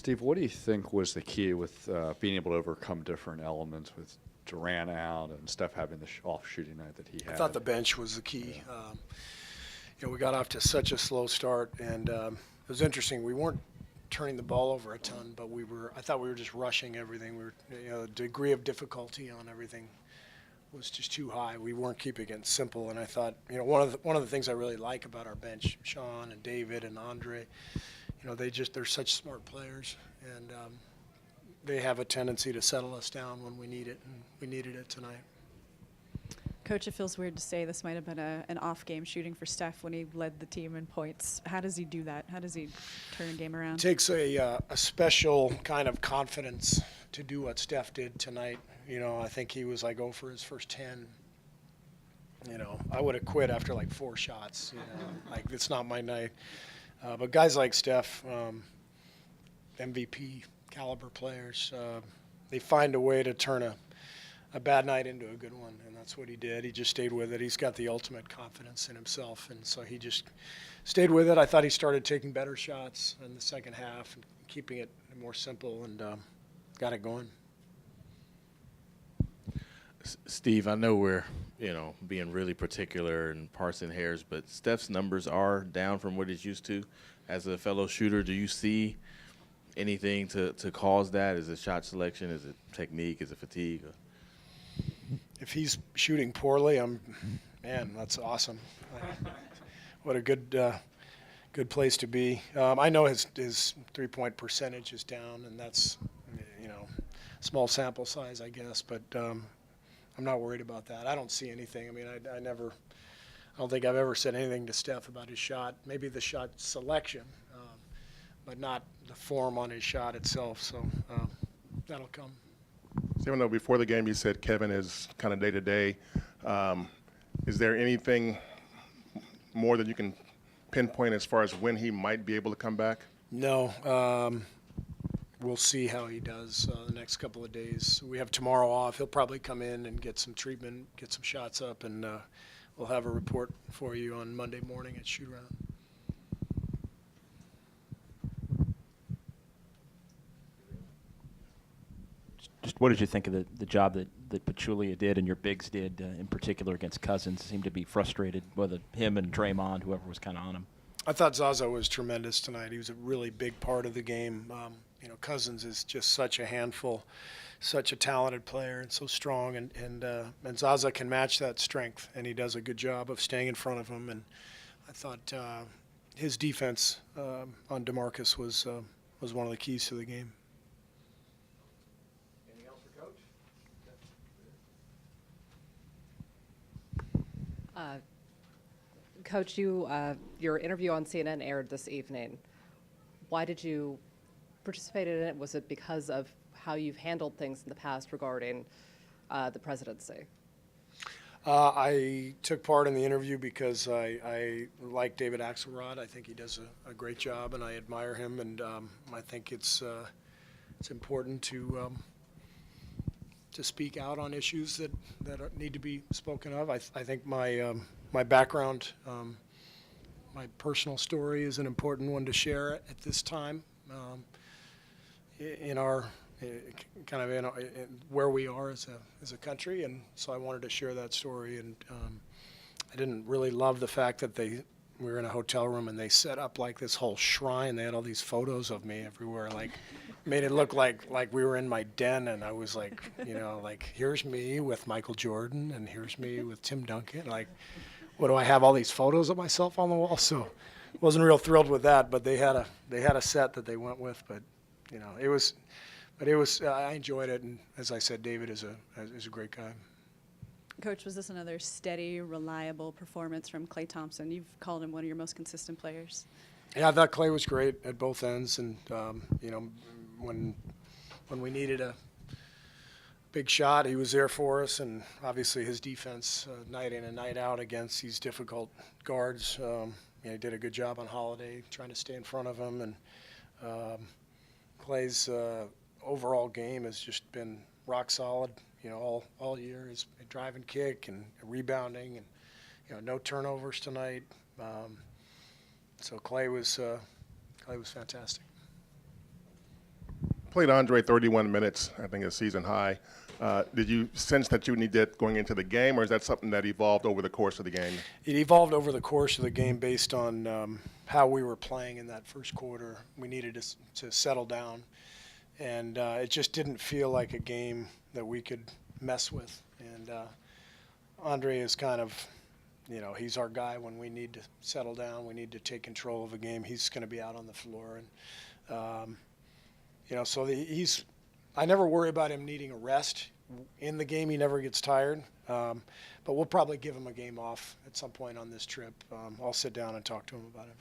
Steve, what do you think was the key with being able to overcome different elements with Durant out and Steph having the off shooting night that he had? I thought the bench was the key. We got off to such a slow start, and it was interesting. We weren't turning the ball over a ton, but I thought we were just rushing everything. The degree of difficulty on everything was just too high. We weren't keeping it simple, and I thought, one of the things I really like about our bench, Sean and David and Andre, they're such smart players, and they have a tendency to settle us down when we need it, and we needed it tonight. Coach, it feels weird to say this might have been an off game shooting for Steph when he led the team in points. How does he do that? How does he turn a game around? It takes a special kind of confidence to do what Steph did tonight. I think he was like 0 for his first 10. I would have quit after like 4 shots. Like it's not my night. But guys like Steph, MVP caliber players, they find a way to turn a bad night into a good one, and that's what he did. He just stayed with it. He's got the ultimate confidence in himself, and so he just stayed with it. I thought he started taking better shots in the second half and keeping it more simple, and got it going. Steve, I know we're being really particular and parsing hairs, but Steph's numbers are down from what he's used to. As a fellow shooter, do you see anything to cause that? Is it shot selection? Is it technique? Is it fatigue? If he's shooting poorly, man, that's awesome. What a good place to be. I know his 3-point percentage is down, and that's small sample size, I guess, but I'm not worried about that. I don't see anything. I mean, I don't think I've ever said anything to Steph about his shot. Maybe the shot selection, but not the form on his shot itself. So that'll come. Even though before the game you said Kevin is kind of day-to-day, is there anything more that you can pinpoint as far as when he might be able to come back? No. We'll see how he does the next couple of days. We have tomorrow off. He'll probably come in and get some treatment, get some shots up, and we'll have a report for you on Monday morning at shoot-around. Just what did you think of the job that Pachulia did and your bigs did, in particular against Cousins? Seemed to be frustrated, whether him and Draymond, whoever was kind of on him. I thought Zaza was tremendous tonight. He was a really big part of the game. Cousins is just such a handful, such a talented player and so strong, and Zaza can match that strength, and he does a good job of staying in front of him. And I thought his defense on DeMarcus was one of the keys to the game. Anything else for Coach? Coach, your interview on CNN aired this evening. Why did you participate in it? Was it because of how you've handled things in the past regarding the presidency? I took part in the interview because I like David Axelrod. I think he does a great job, and I admire him. And I think it's important to speak out on issues that need to be spoken of. I think my background, my personal story is an important one to share at this time in our kind of in where we are as a country, and so I wanted to share that story. And I didn't really love the fact that we were in a hotel room and they set up like this whole shrine. They had all these photos of me everywhere, like made it look like we were in my den, and I was like, like here's me with Michael Jordan and here's me with Tim Duncan. Like, what do I have all these photos of myself on the wall? So wasn't real thrilled with that, but they had a set that they went with. But it was I enjoyed it, and as I said, David is a great guy. Coach, was this another steady, reliable performance from Klay Thompson? You've called him one of your most consistent players. Yeah, I thought Klay was great at both ends, and when we needed a big shot, he was there for us, and obviously his defense night in and night out against these difficult guards. He did a good job on Holiday, trying to stay in front of him, and Klay's overall game has just been rock solid. All year, his drive and kick and rebounding, and no turnovers tonight. So Klay was fantastic. played Andre 31 minutes, I think, a season high. Did you sense that you need that going into the game, or is that something that evolved over the course of the game? It evolved over the course of the game based on how we were playing in that first quarter. We needed to settle down, and it just didn't feel like a game that we could mess with. And Andre is kind of, he's our guy when we need to settle down. We need to take control of a game. He's going to be out on the floor, and so he's. I never worry about him needing a rest in the game. He never gets tired, but we'll probably give him a game off at some point on this trip. I'll sit down and talk to him about it.